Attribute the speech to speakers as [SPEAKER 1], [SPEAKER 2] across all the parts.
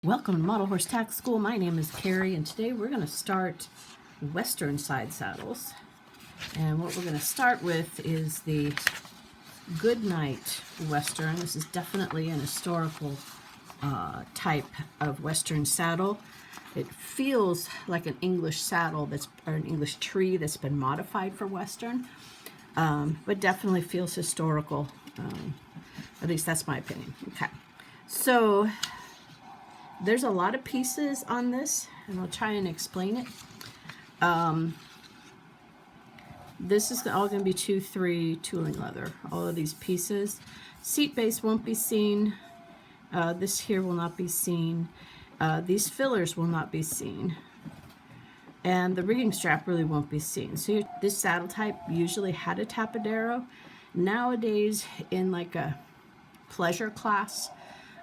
[SPEAKER 1] Welcome to Model Horse Tack School. My name is Carrie, and today we're going to start Western side saddles. And what we're going to start with is the Goodnight Western. This is definitely an historical type of Western saddle. It feels like an English saddle or an English tree that's been modified for Western, but definitely feels historical. At least that's my opinion. Okay, so there's a lot of pieces on this, and I'll try and explain it. This is all going to be 2-3 tooling leather, all of these pieces. Seat base won't be seen. This here will not be seen. These fillers will not be seen. And the rigging strap really won't be seen. So this saddle type usually had a tapadero. Nowadays, in like a pleasure class,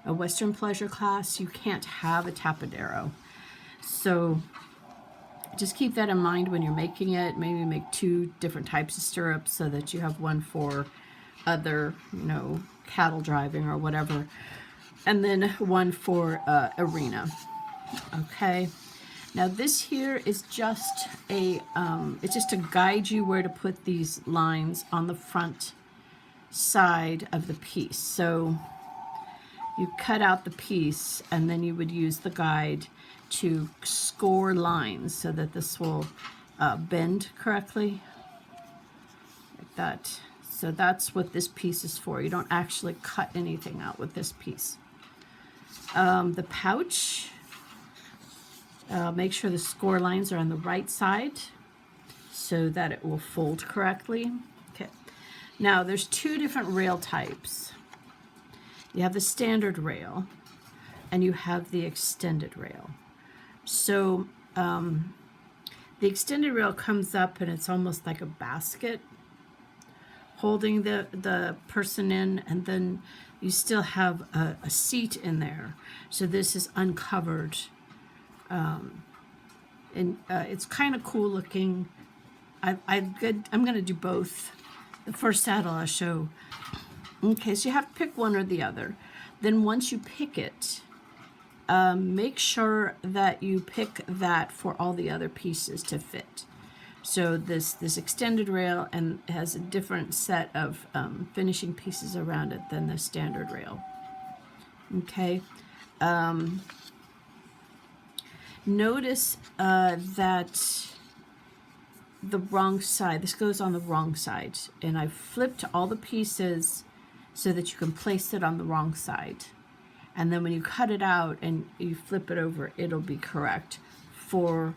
[SPEAKER 1] a Western pleasure class, you can't have a tapadero. So just keep that in mind when you're making it. Maybe make 2 different types of stirrups so that you have one for other, cattle driving or whatever, and then one for arena. Okay. Now this here is just it's just to guide you where to put these lines on the front side of the piece. So you cut out the piece, and then you would use the guide to score lines so that this will bend correctly, like that. So that's what this piece is for. You don't actually cut anything out with this piece. The pouch, make sure the score lines are on the right side so that it will fold correctly. Okay. Now there's 2 different rail types. You have the standard rail, and you have the extended rail. So the extended rail comes up, and it's almost like a basket holding the person in, and then you still have a seat in there. So this is uncovered, and it's kind of cool looking. I'm going to do both. The first saddle I'll show. Okay, so you have to pick one or the other. Then once you pick it, make sure that you pick that for all the other pieces to fit. So this extended rail and has a different set of finishing pieces around it than the standard rail. Okay. Notice that the wrong side, this goes on the wrong side, and I flipped all the pieces so that you can place it on the wrong side. And then when you cut it out and you flip it over, it'll be correct for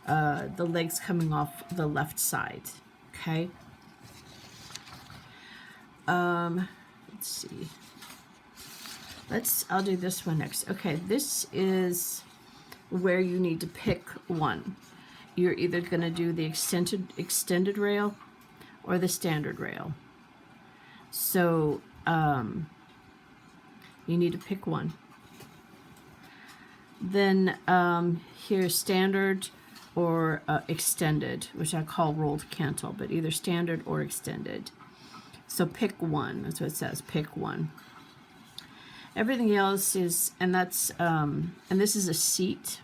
[SPEAKER 1] the legs coming off the left side. Okay. Let's see. I'll do this one next. Okay, this is where you need to pick one. You're either going to do the extended rail or the standard rail. So you need to pick one. Then here's standard or extended, which I call rolled cantle, but either standard or extended. So pick one. That's what it says. Pick one. Everything else is, and that's and this is a seat.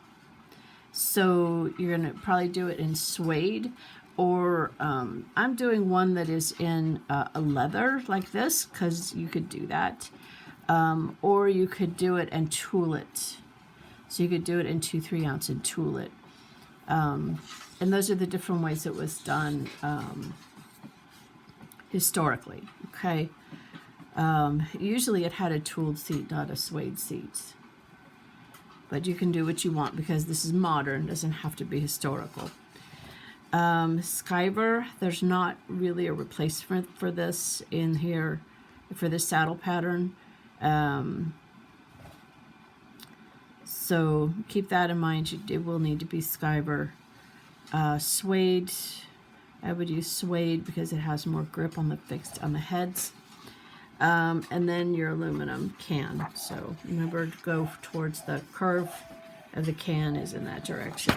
[SPEAKER 1] So you're gonna probably do it in suede, or I'm doing one that is in a leather like this, because you could do that. Or you could do it and tool it. So you could do it in 2-3 ounce and tool it. And those are the different ways it was done historically. Okay. Usually it had a tooled seat, not a suede seat. But you can do what you want because this is modern, doesn't have to be historical. Skiver, there's not really a replacement for this in here, for this saddle pattern. So keep that in mind. It will need to be skiver. Suede, I would use suede because it has more grip on the heads. And then your aluminum can. So remember to go towards the curve of the can is in that direction.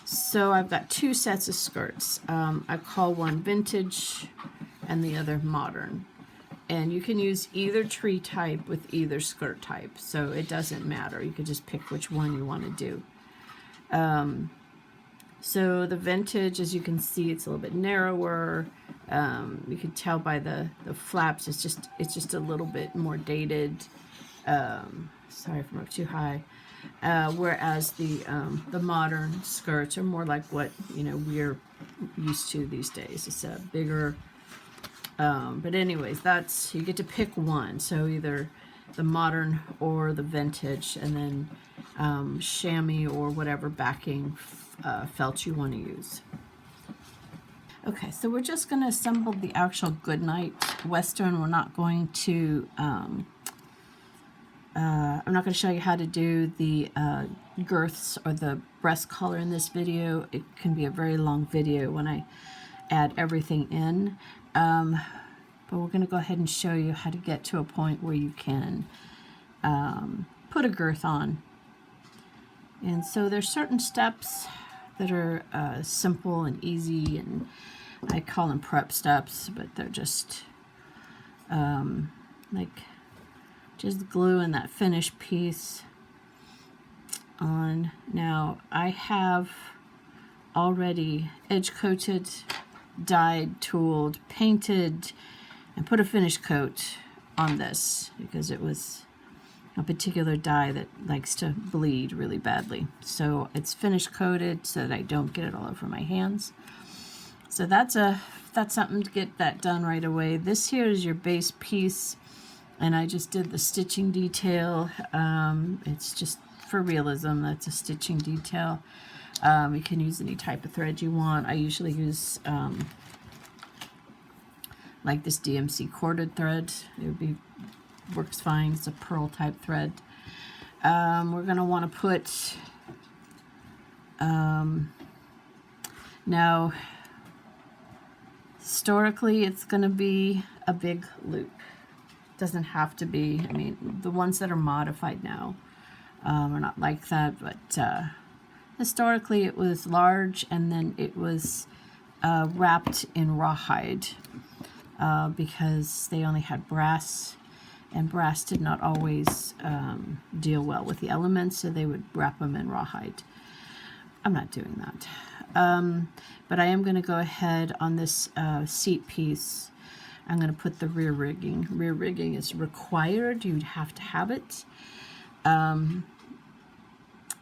[SPEAKER 1] So I've got 2 sets of skirts. I call one vintage and the other modern. And you can use either tree type with either skirt type, so it doesn't matter. You could just pick which one you want to do. So the vintage, as you can see, it's a little bit narrower. You can tell by the flaps, it's just a little bit more dated. Sorry if I'm up too high. Whereas the modern skirts are more like what we're used to these days. It's a bigger. But anyways, you get to pick one. So either the modern or the vintage, and then chamois or whatever backing felt you want to use. Okay, so we're just going to assemble the actual Goodnight Western. We're not going to, I'm not going to show you how to do the girths or the breast collar in this video. It can be a very long video when I add everything in. But we're going to go ahead and show you how to get to a point where you can put a girth on. And so there's certain steps that are simple and easy, and I call them prep steps, but they're just like just gluing that finished piece on. Now I have already edge coated, dyed, tooled, painted, and put a finish coat on this because it was a particular dye that likes to bleed really badly. So it's finish coated so that I don't get it all over my hands. So that's something to get that done right away. This here is your base piece, and I just did the stitching detail. It's just for realism. That's a stitching detail. You can use any type of thread you want. I usually use like this DMC corded thread. Works fine. It's a pearl type thread. We're going to want to put now historically it's going to be a big loop. Doesn't have to be. I mean, the ones that are modified now are not like that, but historically it was large, and then it was wrapped in rawhide because they only had brass, and brass did not always deal well with the elements, so they would wrap them in rawhide. I'm not doing that. But I am going to go ahead on this seat piece. I'm going to put the rear rigging. Rear rigging is required. You'd have to have it.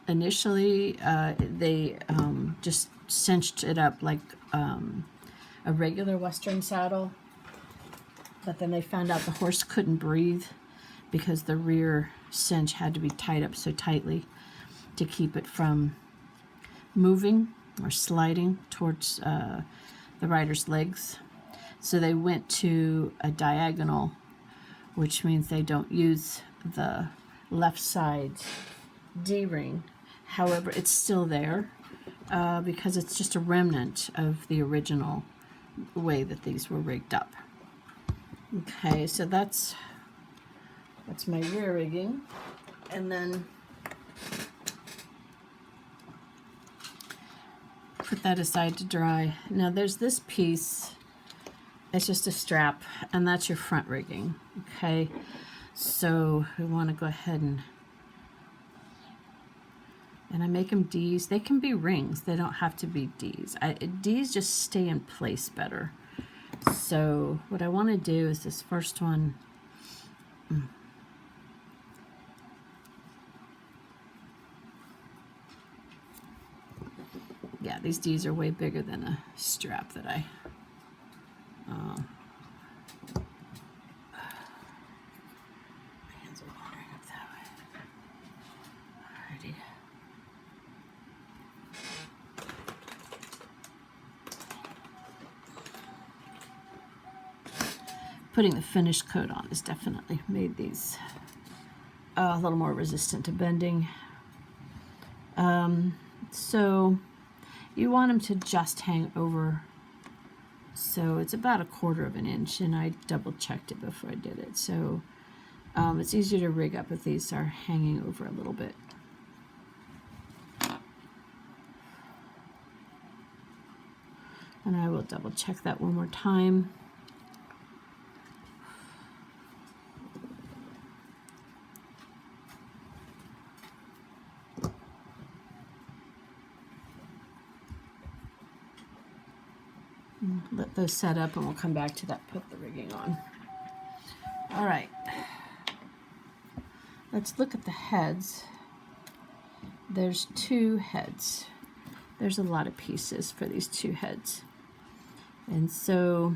[SPEAKER 1] Initially, they just cinched it up like a regular Western saddle. But then they found out the horse couldn't breathe because the rear cinch had to be tied up so tightly to keep it from moving or sliding towards the rider's legs. So they went to a diagonal, which means they don't use the left side D-ring. However, it's still there because it's just a remnant of the original way that these were rigged up. Okay, so that's my rear rigging, and then put that aside to dry. Now there's this piece. It's just a strap, and that's your front rigging. Okay, so we want to go ahead and I make them D's. They can be rings. They don't have to be D's. D's just stay in place better. So what I want to do is this first one. Yeah, these D's are way bigger than a strap that I. My hands are wandering up that way. Alrighty. Putting the finished coat on has definitely made these a little more resistant to bending. So you want them to just hang over. So it's about 1/4 of an inch, and I double checked it before I did it. So it's easier to rig up if these are hanging over a little bit. And I will double check that one more time. Let those set up and we'll come back to that, put the rigging on. All right, let's look at the heads. There's 2 heads. There's a lot of pieces for these 2 heads. And so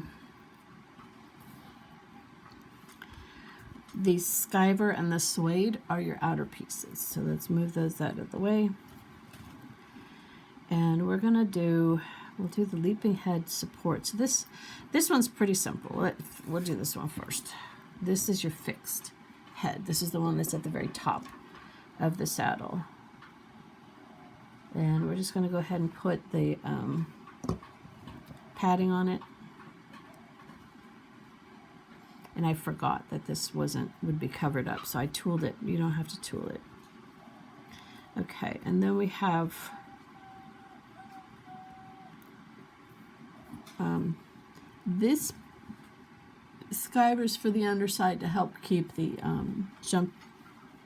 [SPEAKER 1] the skiver and the suede are your outer pieces. So let's move those out of the way. And we're gonna we'll do the leaping head support. So this one's pretty simple. We'll do this one first. This is your fixed head. This is the one that's at the very top of the saddle. And we're just going to go ahead and put the padding on it. And I forgot that this would be covered up, so I tooled it. You don't have to tool it. Okay, and then we have this skivers for the underside to help keep the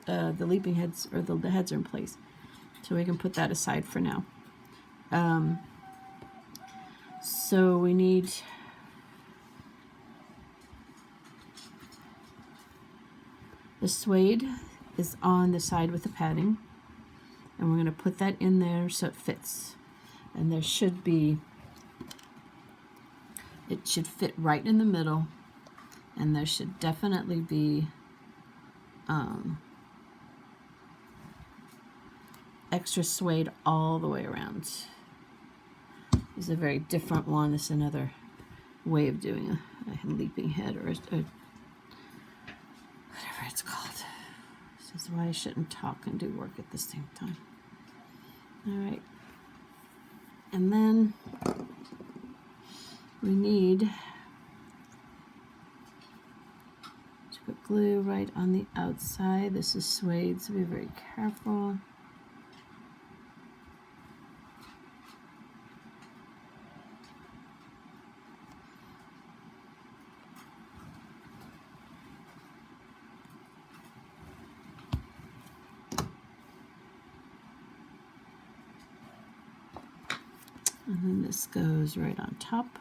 [SPEAKER 1] the leaping heads, or the heads are in place. So we can put that aside for now. So we need the suede is on the side with the padding, and we're going to put that in there so it fits. And there should be, it should fit right in the middle, and there should definitely be extra suede all the way around. This is a very different one. This is another way of doing a leaping head, or whatever it's called. This is why I shouldn't talk and do work at the same time. All right. And then we need to put glue right on the outside. This is suede, so be very careful. And then this goes right on top.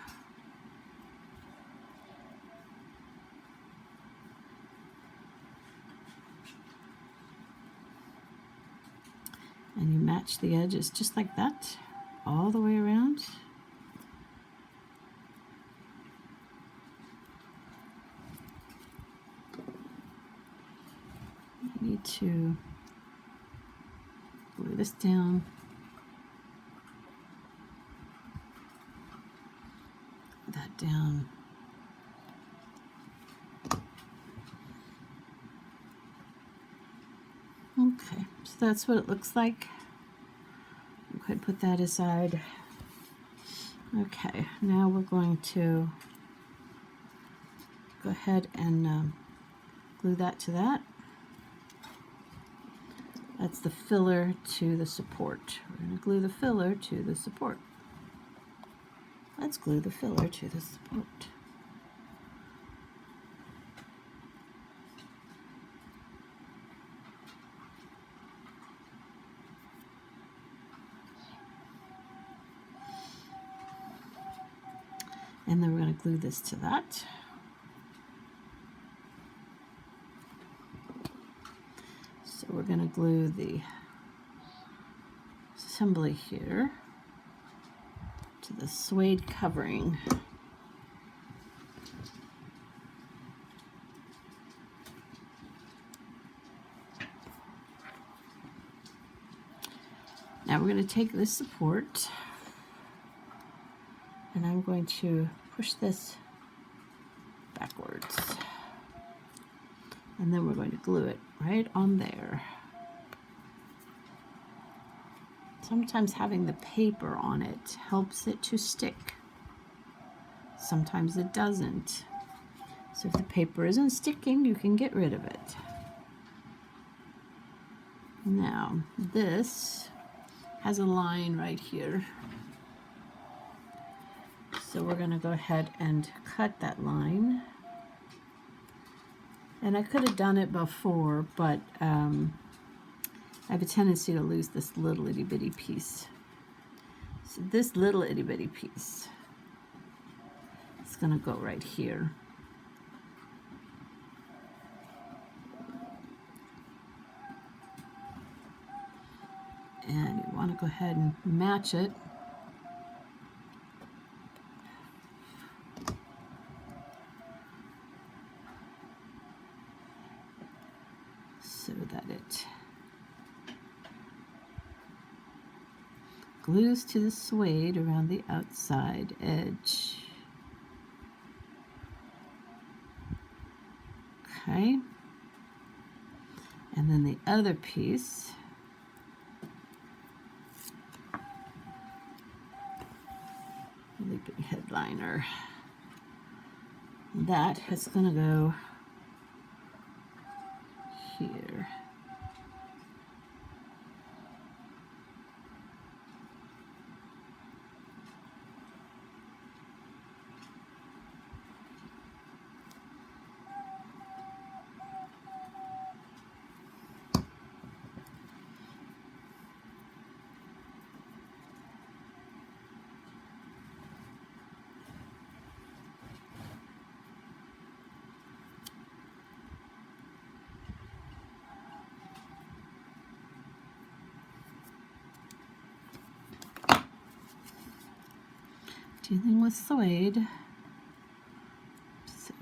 [SPEAKER 1] And you match the edges just like that, all the way around. You need to glue this down. That down. Okay, so that's what it looks like. Okay, put that aside. Okay, now we're going to go ahead and glue that to that. That's the filler to the support. We're going to glue the filler to the support. Let's glue the filler to the support. And then we're going to glue this to that. So we're going to glue the assembly here to the suede covering. Now we're going to take this support and I'm going to push this backwards. And then we're going to glue it right on there. Sometimes having the paper on it helps it to stick. Sometimes it doesn't. So if the paper isn't sticking, you can get rid of it. Now, this has a line right here. So we're going to go ahead and cut that line. And I could have done it before, but I have a tendency to lose this little itty bitty piece. So this little itty bitty piece it's going to go right here. And you want to go ahead and match it. So that it glues to the suede around the outside edge. Okay. And then the other piece, leaping headliner, that is going to go here. Dealing with suede. So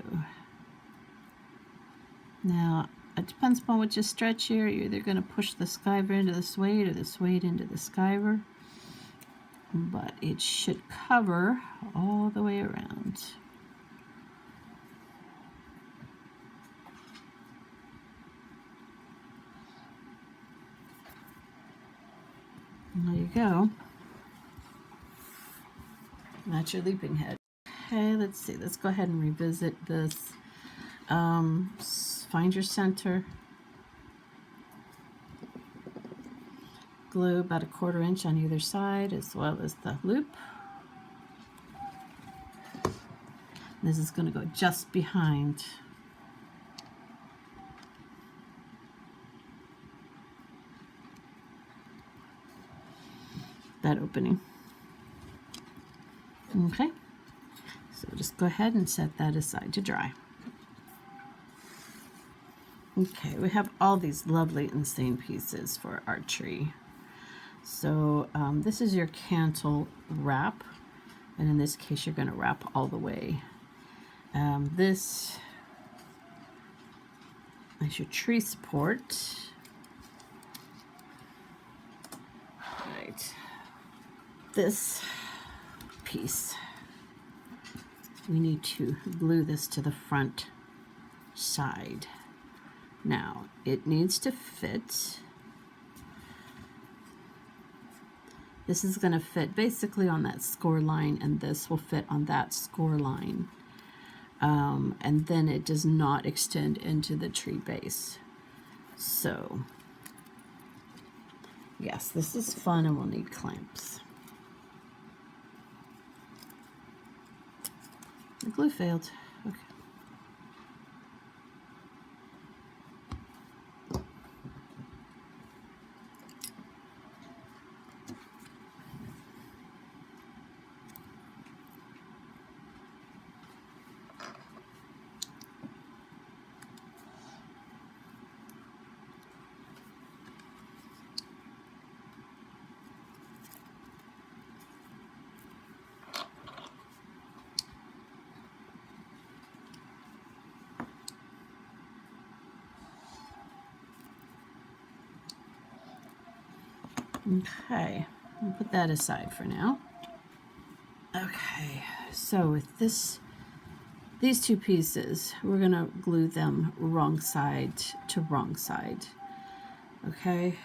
[SPEAKER 1] now it depends upon what you stretch here. You're either going to push the skiver into the suede or the suede into the skiver, but it should cover all the way around. And there you go. That's your leaping head. Okay, let's see. Let's go ahead and revisit this. Find your center. Glue about 1/4 inch on either side, as well as the loop. This is going to go just behind that opening. Okay, so just go ahead and set that aside to dry. Okay, we have all these lovely insane pieces for our tree. So this is your cantle wrap, and in this case you're going to wrap all the way. This is your tree support. Right. This piece, we need to glue this to the front side. Now, it needs to fit. This is going to fit basically on that score line, and this will fit on that score line. And then it does not extend into the tree base. So, yes, this is fun, and we'll need clamps. The glue failed. Okay. Okay, we'll put that aside for now. Okay, so with these two pieces, we're going to glue them wrong side to wrong side. Okay.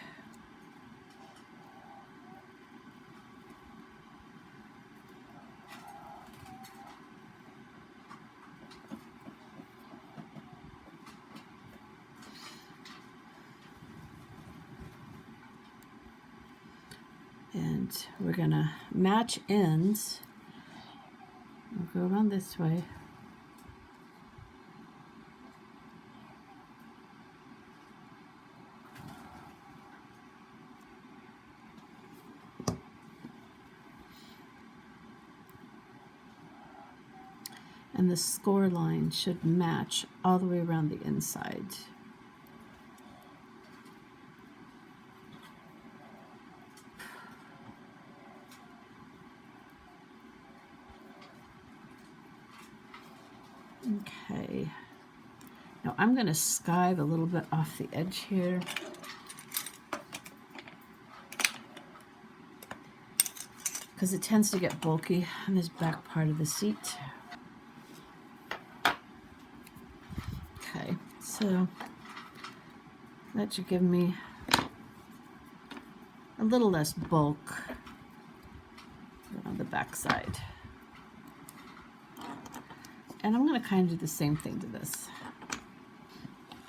[SPEAKER 1] And we're going to match ends. We'll go around this way. And the score line should match all the way around the inside. Okay. Now I'm going to skive a little bit off the edge here. Because it tends to get bulky on this back part of the seat. Okay, so that should give me a little less bulk on the back side. And I'm going to kind of do the same thing to this.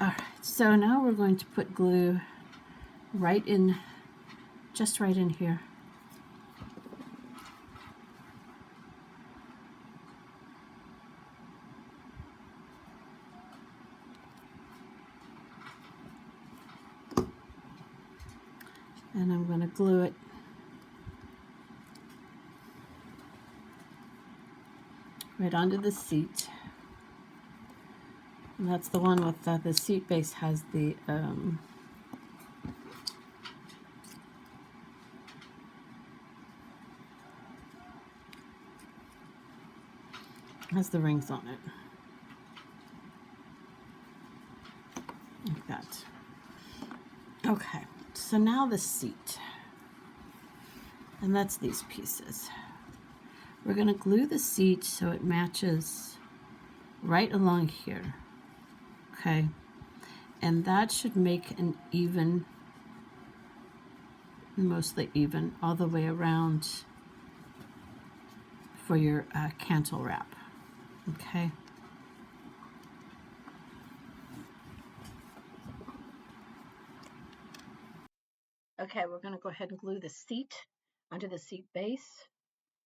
[SPEAKER 1] All right, so now we're going to put glue right in, just right in here. And I'm going to glue it right onto the seat. And that's the one with the seat base has the rings on it. Like that. Okay, so now the seat. And that's these pieces. We're going to glue the seat so it matches right along here. Okay, and that should make an even, mostly even, all the way around for your cantle wrap. Okay. Okay, we're going to go ahead and glue the seat onto the seat base.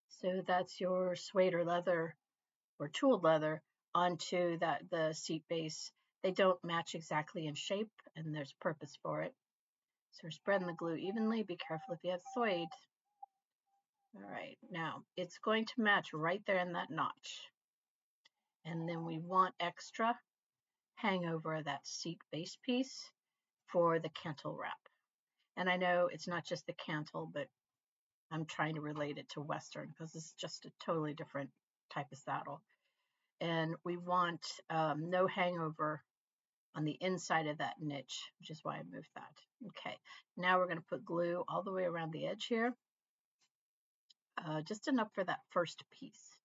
[SPEAKER 1] So that's your suede or leather or tooled leather onto the seat base. They don't match exactly in shape, and there's purpose for it. So we're spreading the glue evenly. Be careful if you have suede. All right, now it's going to match right there in that notch. And then we want extra hangover of that seat base piece for the cantle wrap. And I know it's not just the cantle, but I'm trying to relate it to Western because this is just a totally different type of saddle. And we want no hangover on the inside of that niche, which is why I moved that. Okay, now we're going to put glue all the way around the edge here, just enough for that first piece.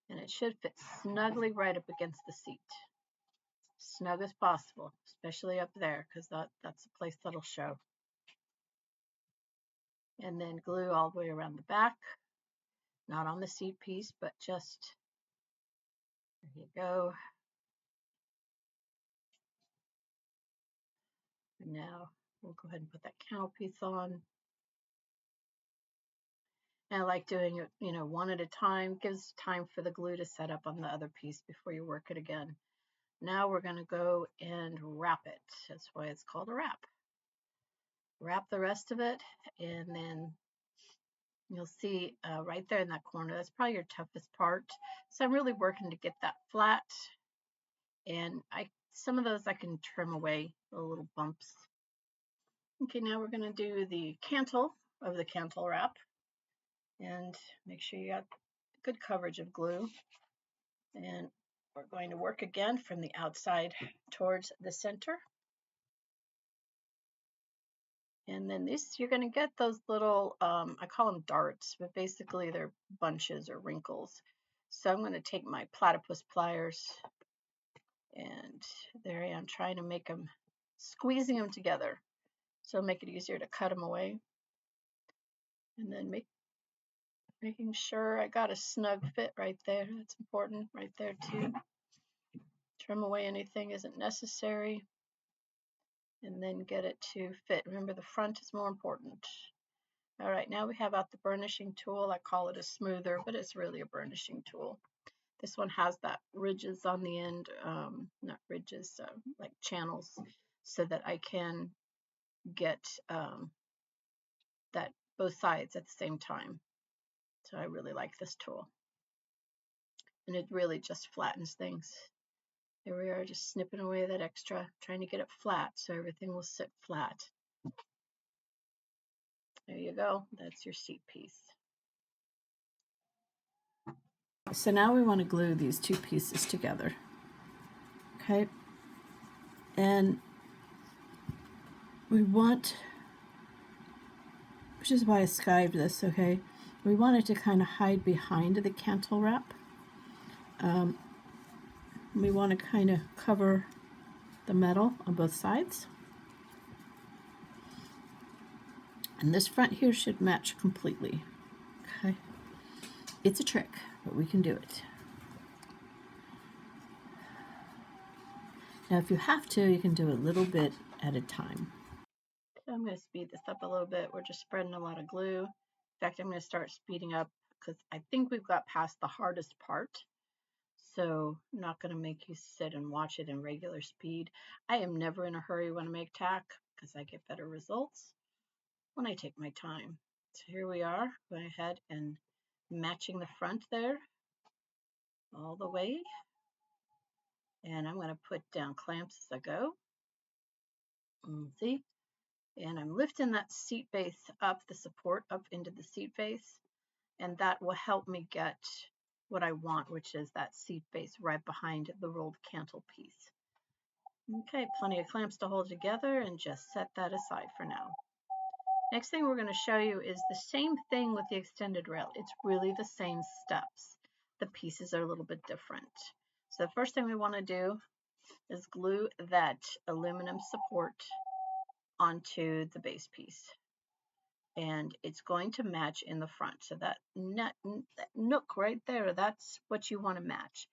[SPEAKER 1] And it should fit snugly right up against the seat. Snug as possible, especially up there, because that's the place that'll show. And then glue all the way around the back, not on the seat piece, but just, there you go. And now we'll go ahead and put that cantle piece on. And I like doing it, one at a time. Gives time for the glue to set up on the other piece before you work it again. Now we're going to go and wrap it. That's why it's called a wrap. Wrap the rest of it, and then you'll see right there in that corner, that's probably your toughest part. So I'm really working to get that flat. And some of those I can trim away, the little bumps. Okay, now we're going to do the cantle of the cantle wrap. And make sure you got good coverage of glue. And we're going to work again from the outside towards the center. And then you're going to get those little, I call them darts, but basically they're bunches or wrinkles. So I'm going to take my platypus pliers, and there I am trying to make them, squeezing them together. So make it easier to cut them away. And then making sure I got a snug fit right there. That's important right there too. Trim away anything isn't necessary. And then get it to fit. Remember, the front is more important. All right, now we have out the burnishing tool. I call it a smoother, but it's really a burnishing tool. This one has that ridges on the end, not ridges, like channels, so that I can get that both sides at the same time. So I really like this tool. And it really just flattens things. Here we are, just snipping away that extra, trying to get it flat so everything will sit flat. There you go. That's your seat piece. So now we want to glue these two pieces together. Okay. And we want, which is why I skived this, okay? We want it to kind of hide behind the cantle wrap. We want to kind of cover the metal on both sides. And this front here should match completely. Okay. It's a trick, but we can do it. Now, if you have to, you can do a little bit at a time. I'm going to speed this up a little bit. We're just spreading a lot of glue. In fact, I'm going to start speeding up because I think we've got past the hardest part. So I'm not going to make you sit and watch it in regular speed. I am never in a hurry when I make tack because I get better results when I take my time. So here we are, going ahead and matching the front there all the way. And I'm going to put down clamps as I go. See? And I'm lifting that seat base up, the support up into the seat base. And that will help me get what I want, which is that seat base right behind the rolled cantle piece. Okay, plenty of clamps to hold together, and just set that aside for now. Next thing we're going to show you is the same thing with the extended rail. It's really the same steps. The pieces are a little bit different. So the first thing we want to do is glue that aluminum support onto the base piece. And it's going to match in the front. So that nook right there, that's what you want to match.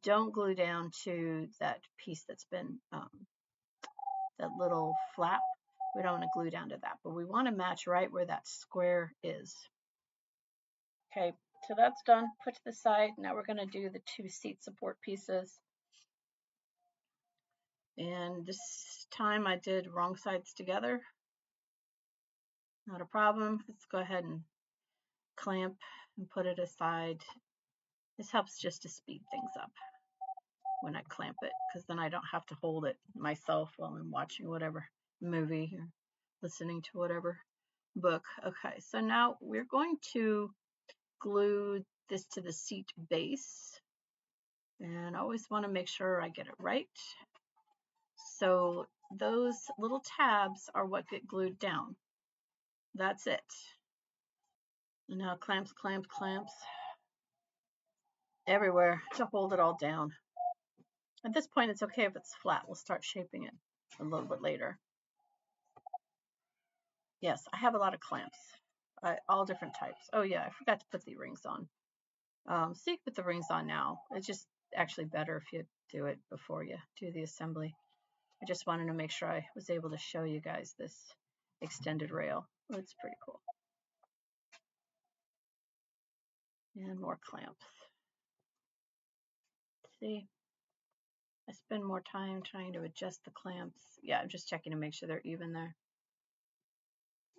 [SPEAKER 1] Don't glue down to that piece that's been, that little flap. We don't want to glue down to that, but we want to match right where that square is. Okay, so that's done. Put to the side. Now we're going to do the two seat support pieces. And this time I did wrong sides together. Not a problem. Let's go ahead and clamp and put it aside. This helps just to speed things up when I clamp it, because then I don't have to hold it myself while I'm watching whatever movie or listening to whatever book. Okay, so now we're going to glue this to the seat base, and I always want to make sure I get it right. So those little tabs are what get glued down. That's it. And now clamps, clamps, clamps everywhere to hold it all down. At this point, it's okay if it's flat. We'll start shaping it a little bit later. Yes, I have a lot of clamps, all different types. Oh yeah, I forgot to put the rings on. So you can put the rings on now. It's just actually better if you do it before you do the assembly. I just wanted to make sure I was able to show you guys this extended rail. Oh, it's pretty cool. And more clamps. See, I spend more time trying to adjust the clamps. Yeah, I'm just checking to make sure they're even there.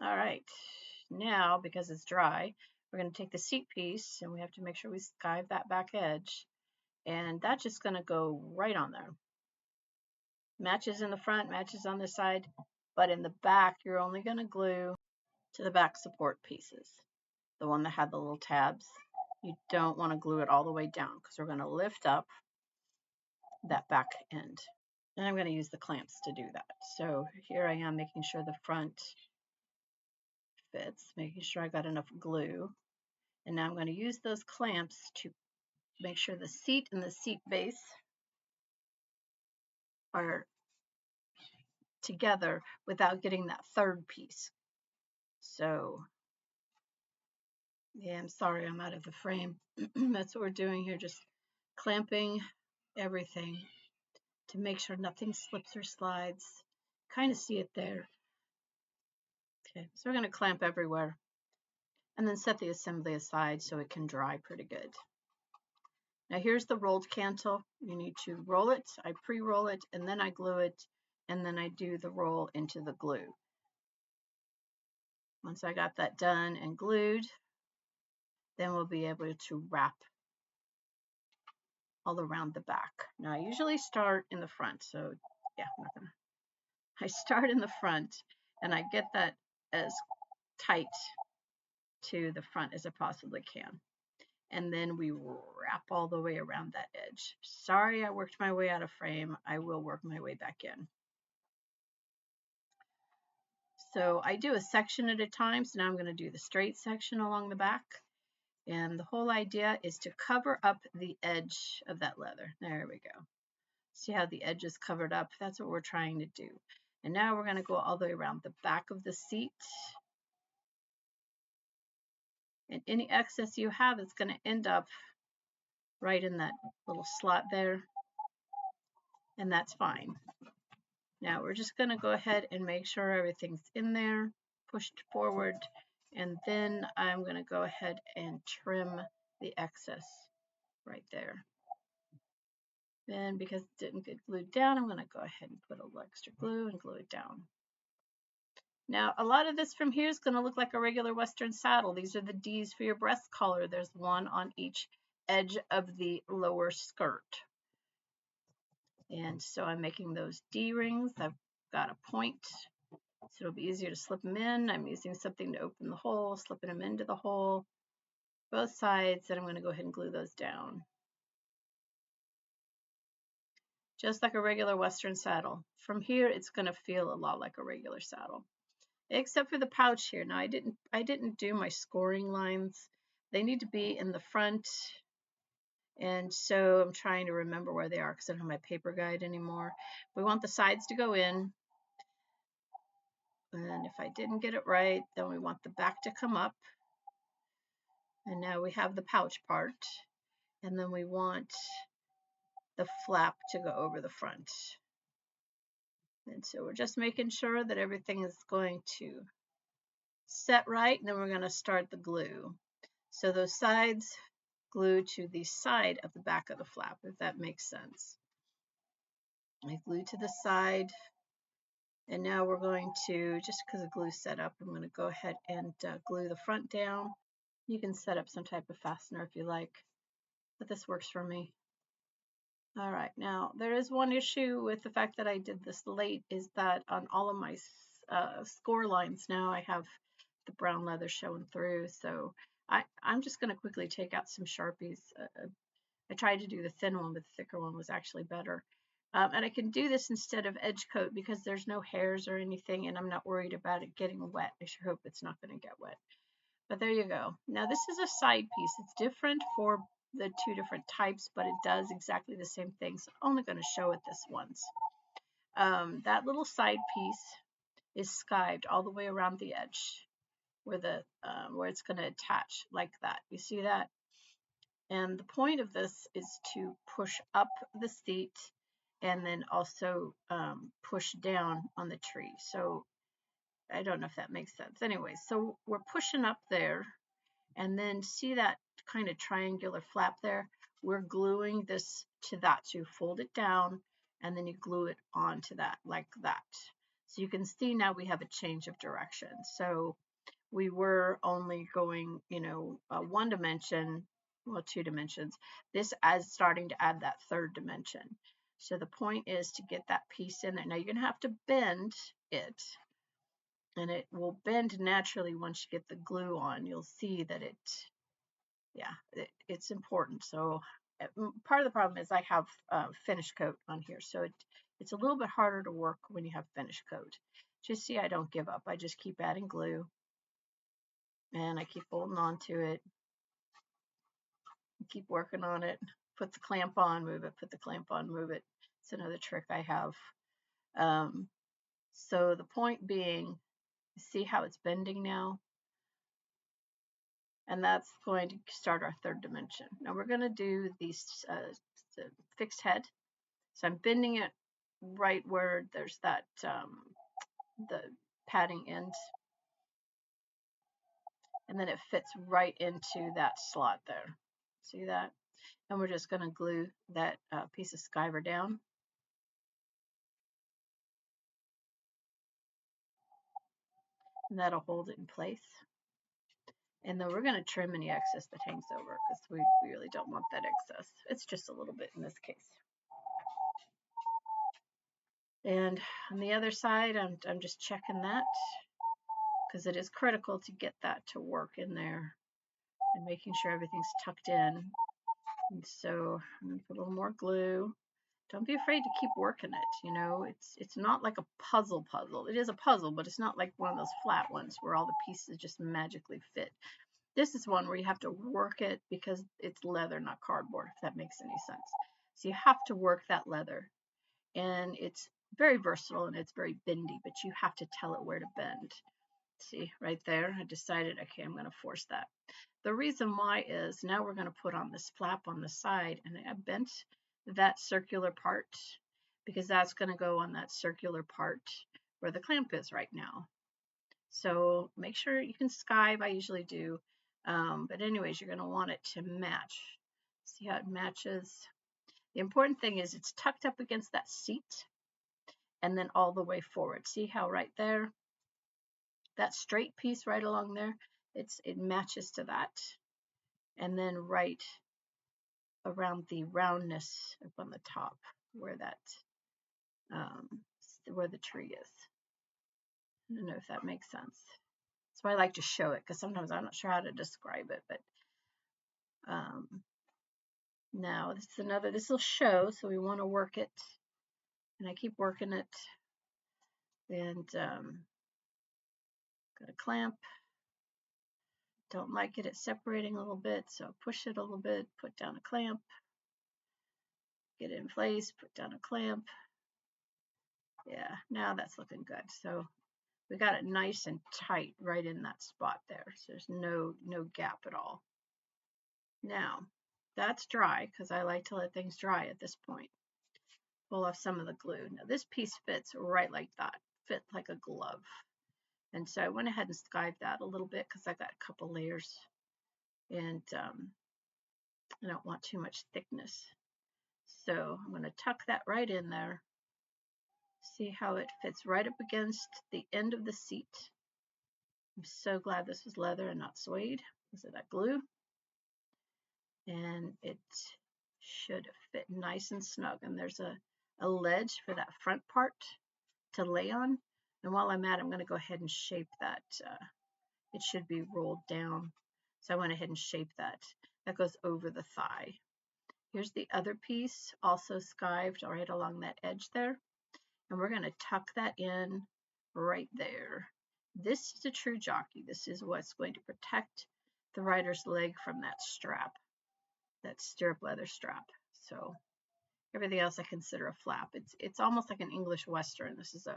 [SPEAKER 1] All right, now because it's dry, we're going to take the seat piece and we have to make sure we skive that back edge. And that's just going to go right on there. Matches in the front, matches on the side, but in the back, you're only going to glue to the back support pieces. The one that had the little tabs. You don't want to glue it all the way down because we're going to lift up that back end. And I'm going to use the clamps to do that. So here I am making sure the front fits, making sure I got enough glue. And now I'm going to use those clamps to make sure the seat and the seat base are together without getting that third piece. So yeah, I'm sorry I'm out of the frame. That's what we're doing here, just clamping everything to make sure nothing slips or slides. Kind of see it there. Okay, so we're going to clamp everywhere and then set the assembly aside so it can dry pretty good. Now here's the rolled cantle. You need to roll it. I pre-roll it and then I glue it, and then I do the roll into the glue. Once I got that done and glued, then we'll be able to wrap all around the back. Now I usually start in the front, so yeah, I'm not gonna. I start in the front and I get that as tight to the front as I possibly can. And then we wrap all the way around that edge. Sorry, I worked my way out of frame. I will work my way back in. So I do a section at a time. So now I'm going to do the straight section along the back. And the whole idea is to cover up the edge of that leather. There we go. See how the edge is covered up? That's what we're trying to do. And now we're going to go all the way around the back of the seat. And any excess you have is going to end up right in that little slot there. And that's fine. Now we're just going to go ahead and make sure everything's in there, pushed forward, and then I'm going to go ahead and trim the excess right there. Then because it didn't get glued down, I'm going to go ahead and put a little extra glue and glue it down. Now a lot of this from here is going to look like a regular Western saddle. These are the D's for your breast collar. There's one on each edge of the lower skirt. And so I'm making those D rings. I've got a point, so it'll be easier to slip them in. I'm using something to open the hole, slipping them into the hole, both sides, and I'm going to go ahead and glue those down. Just like a regular Western saddle. From here, it's going to feel a lot like a regular saddle, except for the pouch here. Now, I didn't do my scoring lines. They need to be in the front, and so I'm trying to remember where they are because I don't have my paper guide anymore. We want the sides to go in. And if I didn't get it right, then we want the back to come up. And now we have the pouch part. And then we want the flap to go over the front. And so we're just making sure that everything is going to set right. And then we're going to start the glue. So those sides glue to the side of the back of the flap, if that makes sense. I glue to the side. And now we're going to, just because the glue's set up, I'm going to go ahead and glue the front down. You can set up some type of fastener if you like, but this works for me. All right, now there is one issue with the fact that I did this late, is that on all of my score lines now I have the brown leather showing through. So I'm just going to quickly take out some Sharpies. I tried to do the thin one, but the thicker one was actually better. And I can do this instead of edge coat because there's no hairs or anything, and I'm not worried about it getting wet. I sure hope it's not going to get wet. But there you go. Now this is a side piece. It's different for the two different types, but it does exactly the same thing. So I'm only going to show it this once. That little side piece is skived all the way around the edge where the where it's going to attach like that. You see that? And the point of this is to push up the seat and then also push down on the tree. So I don't know if that makes sense. Anyway, so we're pushing up there, and then see that kind of triangular flap there? We're gluing this to that. So you fold it down and then you glue it onto that like that. So you can see now we have a change of direction. So we were only going, one dimension, well, 2 dimensions. This is starting to add that 3rd dimension. So the point is to get that piece in there. Now you're going to have to bend it, and it will bend naturally once you get the glue on. You'll see that it's important. So part of the problem is I have finish coat on here, so it's a little bit harder to work when you have finish coat. Just see, I don't give up. I just keep adding glue, and I keep holding on to it, keep working on it. Put the clamp on, move it, put the clamp on, move it. It's another trick I have. So the point being, see how it's bending now? And that's going to start our 3rd dimension. Now we're going to do these the fixed head. So I'm bending it right where there's that the padding end, and then it fits right into that slot there. See that? And we're just going to glue that piece of skiver down. And that'll hold it in place. And then we're going to trim any excess that hangs over because we really don't want that excess. It's just a little bit in this case. And on the other side, I'm just checking that because it is critical to get that to work in there and making sure everything's tucked in. And so I'm going to put a little more glue. Don't be afraid to keep working it. You know, it's not like a puzzle. It is a puzzle, but it's not like one of those flat ones where all the pieces just magically fit. This is one where you have to work it because it's leather, not cardboard, if that makes any sense. So you have to work that leather. And it's very versatile and it's very bendy, but you have to tell it where to bend. See, right there, I decided, okay, I'm going to force that. The reason why is now we're going to put on this flap on the side, and I bent that circular part because that's going to go on that circular part where the clamp is right now. So make sure you can skive. I usually do. But anyways, you're going to want it to match. See how it matches? The important thing is it's tucked up against that seat and then all the way forward. See how right there, that straight piece right along there, it matches to that. And then right around the roundness up on the top where that, where the tree is. I don't know if that makes sense. That's why I like to show it because sometimes I'm not sure how to describe it, but now this is another, this will show, so we want to work it, and I keep working it, and got a clamp. Don't like it, it's separating a little bit, so push it a little bit, put down a clamp, get it in place, put down a clamp. Yeah, now that's looking good. So we got it nice and tight right in that spot there. So there's no gap at all. Now that's dry because I like to let things dry at this point. Pull off some of the glue. Now this piece fits right like that, fit like a glove. And so I went ahead and skived that a little bit because I got a couple layers, and I don't want too much thickness. So I'm going to tuck that right in there. See how it fits right up against the end of the seat. I'm so glad this was leather and not suede because of that glue. And it should fit nice and snug. And there's a ledge for that front part to lay on. And while I'm at it, I'm going to go ahead and shape that. It should be rolled down. So I went ahead and shaped that. That goes over the thigh. Here's the other piece, also skived right along that edge there. And we're going to tuck that in right there. This is a true jockey. This is what's going to protect the rider's leg from that strap, that stirrup leather strap. So everything else I consider a flap. It's almost like an English Western. This is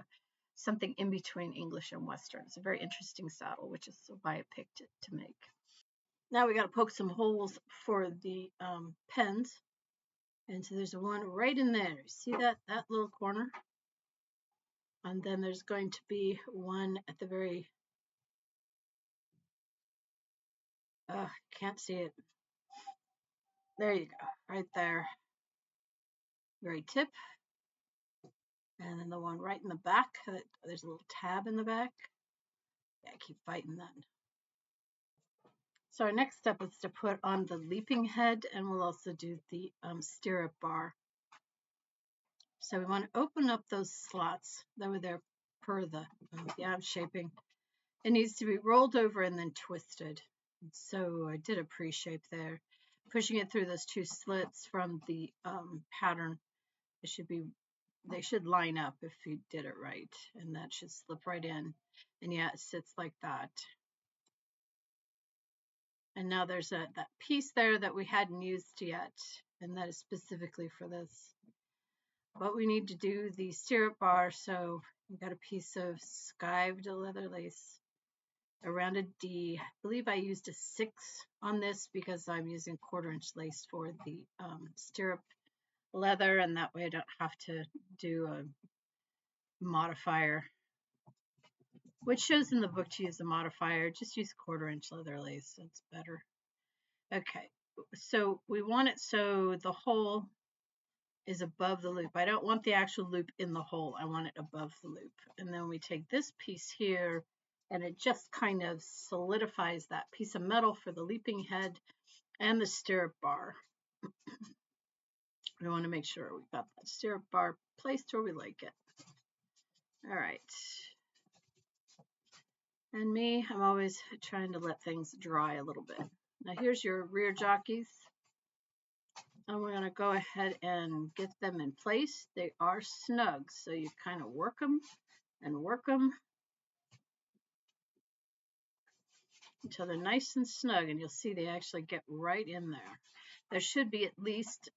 [SPEAKER 1] something in between English and Western. It's a very interesting saddle, which is why I picked it to make. Now we got to poke some holes for the pens. And so there's one right in there. See that little corner? And then there's going to be one at the very, can't see it. There you go, right there. Very tip. And then the one right in the back, there's a little tab in the back. Yeah, keep fighting that. So our next step is to put on the leaping head, and we'll also do the stirrup bar. So we want to open up those slots that were there per the shaping. It needs to be rolled over and then twisted. So I did a pre-shape there, pushing it through those two slits from the pattern. They should line up if you did it right, and that should slip right in. And yeah, it sits like that. And now there's that piece there that we hadn't used yet, and that is specifically for this. But we need to do the stirrup bar, so we got a piece of skived leather lace around a D. I believe I used a 6 on this because I'm using 1/4-inch lace for the stirrup leather, and that way I don't have to do a modifier, which shows in the book to use a modifier. Just use 1/4-inch leather lace. It's better. Okay, so we want it so the hole is above the loop. I don't want the actual loop in the hole. I want it above the loop. And then we take this piece here and it just kind of solidifies that piece of metal for the leaping head and the stirrup bar. We want to make sure we've got that stirrup bar placed where we like it. All right. And me, I'm always trying to let things dry a little bit. Now here's your rear jockeys. And we're going to go ahead and get them in place. They are snug, so you kind of work them until they're nice and snug, and you'll see they actually get right in there. There should be at least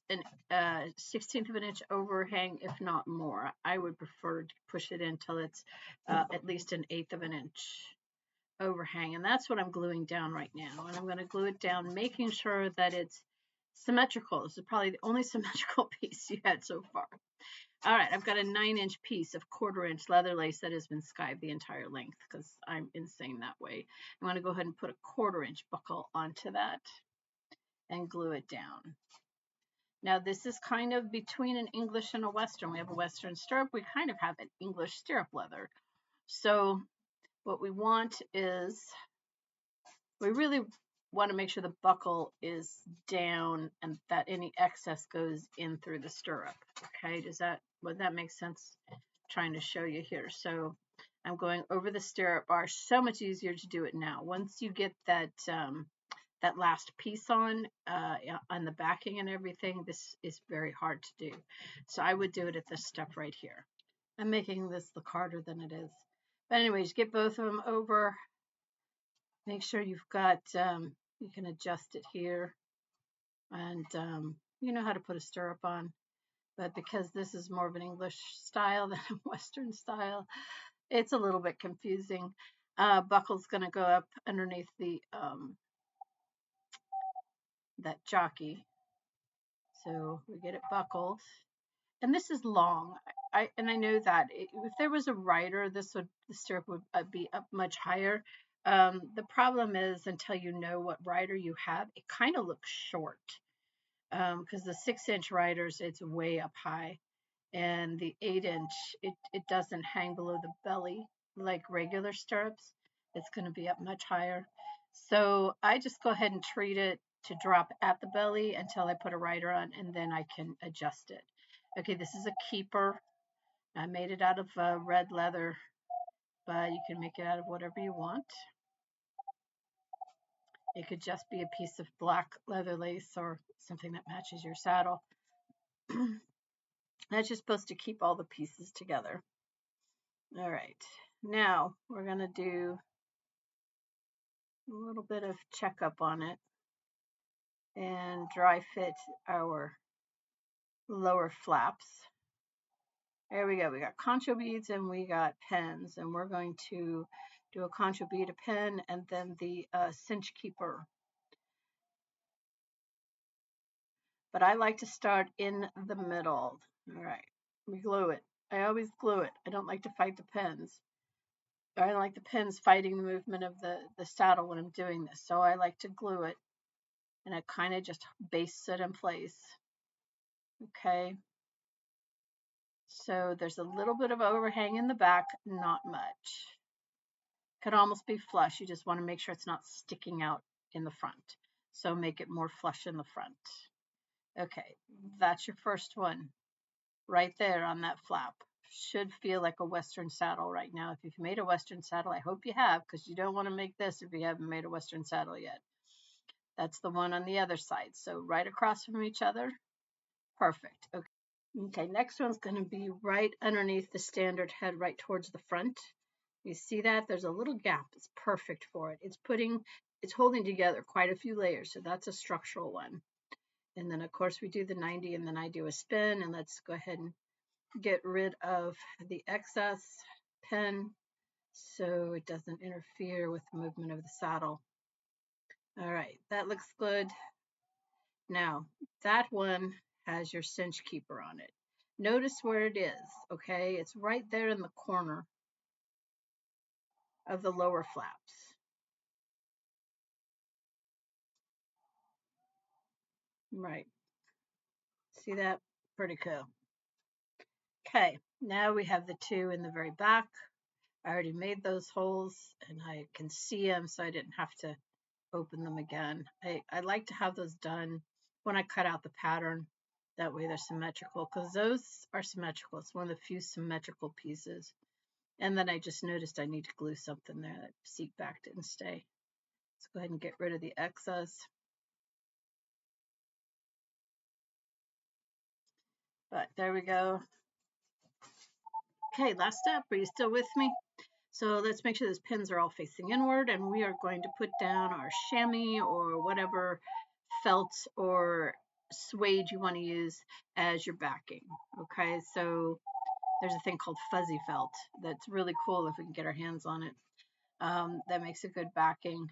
[SPEAKER 1] an 16th of an inch overhang, if not more. I would prefer to push it in until it's at least an 1/8 of an inch overhang, and that's what I'm gluing down right now. And I'm going to glue it down, making sure that it's symmetrical. This is probably the only symmetrical piece you had so far. All right, I've got a 9-inch piece of 1/4 inch leather lace that has been skived the entire length because I'm insane that way. I'm going to go ahead and put a 1/4 inch buckle onto that and glue it down. Now this is kind of between an English and a Western. We have a Western stirrup. We kind of have an English stirrup leather. So what we want is, we really want to make sure the buckle is down and that any excess goes in through the stirrup. Okay, would that make sense? Trying to show you here. So I'm going over the stirrup bar. So much easier to do it now. Once you get that that last piece on the backing and everything, this is very hard to do. So I would do it at this step right here. I'm making this look harder than it is. But anyways, get both of them over. Make sure you've got, you can adjust it here. And you know how to put a stirrup on. But because this is more of an English style than a Western style, it's a little bit confusing. Buckle's going to go up underneath the that jockey. So we get it buckled. And this is long. I know that if there was a rider, the stirrup would be up much higher. The problem is, until you know what rider you have, it kind of looks short. Because the 6-inch riders, it's way up high. And the 8-inch, it doesn't hang below the belly like regular stirrups. It's going to be up much higher. So I just go ahead and treat it to drop at the belly until I put a rider on, and then I can adjust it. Okay, this is a keeper. I made it out of red leather, but you can make it out of whatever you want. It could just be a piece of black leather lace or something that matches your saddle. That's just supposed to keep all the pieces together. All right, now we're going to do a little bit of checkup on it and dry fit our lower flaps. There we go. We got concho beads and we got pens, and we're going to do a concho bead, a pen, and then the cinch keeper. But I like to start in the middle. All right, we glue it. I always glue it. I don't like to fight the pens. I don't like the pins fighting the movement of the saddle when I'm doing this. So I like to glue it, and it kind of just bastes it in place. Okay. So there's a little bit of overhang in the back, not much. Could almost be flush. You just want to make sure it's not sticking out in the front. So make it more flush in the front. Okay, that's your first one. Right there on that flap. Should feel like a Western saddle right now. If you've made a Western saddle, I hope you have, because you don't want to make this if you haven't made a Western saddle yet. That's the one on the other side. So right across from each other. Perfect. Okay. Okay, next one's going to be right underneath the standard head, right towards the front. You see that? There's a little gap. It's perfect for it. It's holding together quite a few layers, so that's a structural one. And then, of course, we do the 90, and then I do a spin, and let's go ahead and get rid of the excess pen so it doesn't interfere with the movement of the saddle. All right, that looks good. Now, that one has your cinch keeper on it. Notice where it is, okay? It's right there in the corner of the lower flaps. Right. See that? Pretty cool. Okay, now we have the two in the very back. I already made those holes and I can see them, so I didn't have to open them again. I like to have those done when I cut out the pattern. That way they're symmetrical, because those are symmetrical. It's one of the few symmetrical pieces. And then I just noticed I need to glue something there. That seat back didn't stay. Let's go ahead and get rid of the excess. But there we go. Okay, last step. Are you still with me? So let's make sure those pins are all facing inward, and we are going to put down our chamois or whatever felt or suede you want to use as your backing. Okay, so there's a thing called fuzzy felt that's really cool if we can get our hands on it. That makes a good backing.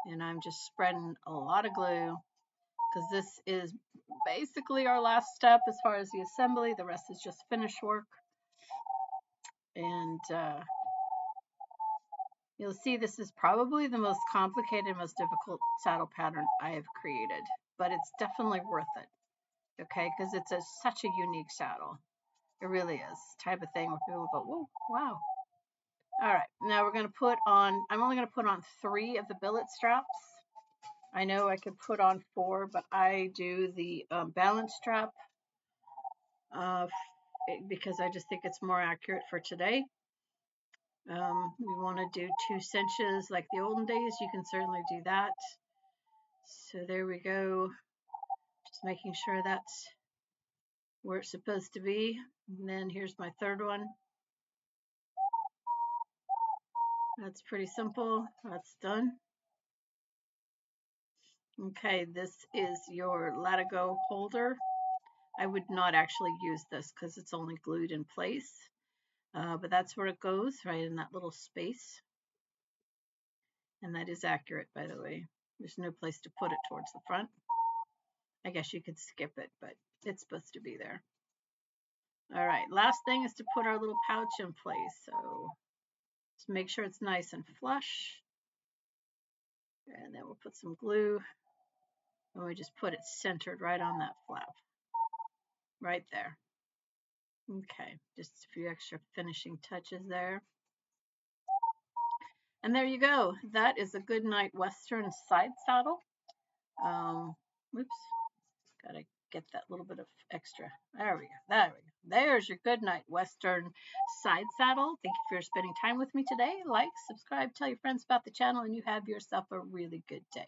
[SPEAKER 1] And I'm just spreading a lot of glue because this is basically our last step as far as the assembly. The rest is just finish work. And you'll see this is probably the most complicated, most difficult saddle pattern I have created, but it's definitely worth it, okay? Because it's such a unique saddle. It really is. Type of thing where people go, whoa, wow. All right, now we're gonna put on, I'm only gonna put on 3 of the billet straps. I know I could put on 4, but I do the balance strap because I just think it's more accurate for today. We want to do 2 cinches like the olden days. You can certainly do that. So there we go. Just making sure that's where it's supposed to be. And then here's my third one. That's pretty simple. That's done. Okay, this is your Latigo holder. I would not actually use this because it's only glued in place. But that's where it goes, right in that little space. And that is accurate, by the way. There's no place to put it towards the front. I guess you could skip it, but it's supposed to be there. All right, last thing is to put our little pouch in place. So just make sure it's nice and flush. And then we'll put some glue. And we just put it centered right on that flap. Right there. Okay, just a few extra finishing touches there. And there you go. That is a Goodnight Western side saddle. Whoops, gotta get that little bit of extra. There we go. There we go. There's your Goodnight Western side saddle. Thank you for spending time with me today. Like, subscribe, tell your friends about the channel, and you have yourself a really good day.